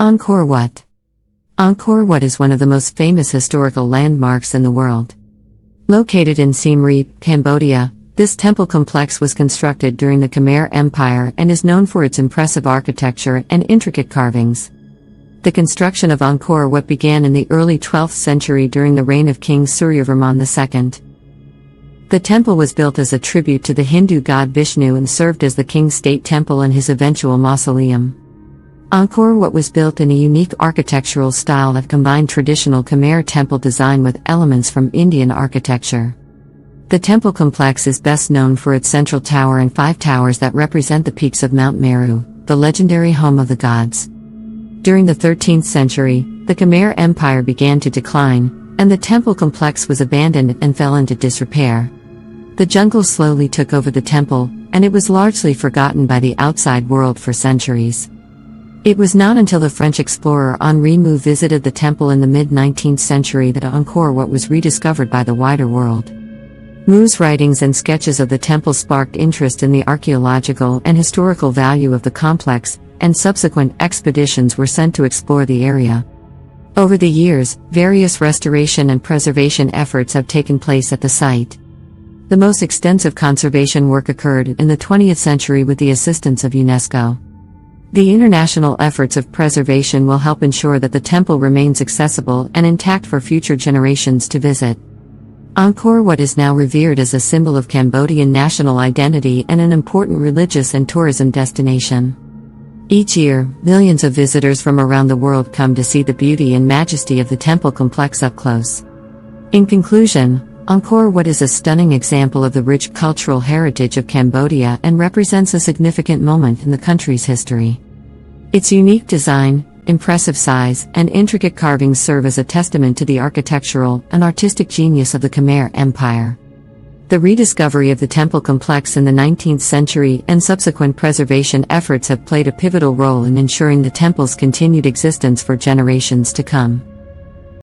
Angkor Wat. Angkor Wat is one of the most famous historical landmarks in the world. Located in Siem Reap, Cambodia, this temple complex was constructed during the Khmer Empire and is known for its impressive architecture and intricate carvings. The construction of Angkor Wat began in the early 12th century during the reign of King Suryavarman II. The temple was built as a tribute to the Hindu god Vishnu and served as the king's state temple and his eventual mausoleum. Angkor Wat was built in a unique architectural style that combined traditional Khmer temple design with elements from Indian architecture. The temple complex is best known for its central tower and 5 towers that represent the peaks of Mount Meru, the legendary home of the gods. During the 13th century, the Khmer Empire began to decline, and the temple complex was abandoned and fell into disrepair. The jungle slowly took over the temple, and it was largely forgotten by the outside world for centuries. It was not until the French explorer Henri Mou visited the temple in the mid-19th century that Angkor Wat was rediscovered by the wider world. Mou's writings and sketches of the temple sparked interest in the archaeological and historical value of the complex, and subsequent expeditions were sent to explore the area. Over the years, various restoration and preservation efforts have taken place at the site. The most extensive conservation work occurred in the 20th century with the assistance of UNESCO. The international efforts of preservation will help ensure that the temple remains accessible and intact for future generations to visit. Angkor Wat is now revered as a symbol of Cambodian national identity and an important religious and tourism destination. Each year, millions of visitors from around the world come to see the beauty and majesty of the temple complex up close. In conclusion, Angkor Wat is a stunning example of the rich cultural heritage of Cambodia and represents a significant moment in the country's history. Its unique design, impressive size, and intricate carvings serve as a testament to the architectural and artistic genius of the Khmer Empire. The rediscovery of the temple complex in the 19th century and subsequent preservation efforts have played a pivotal role in ensuring the temple's continued existence for generations to come.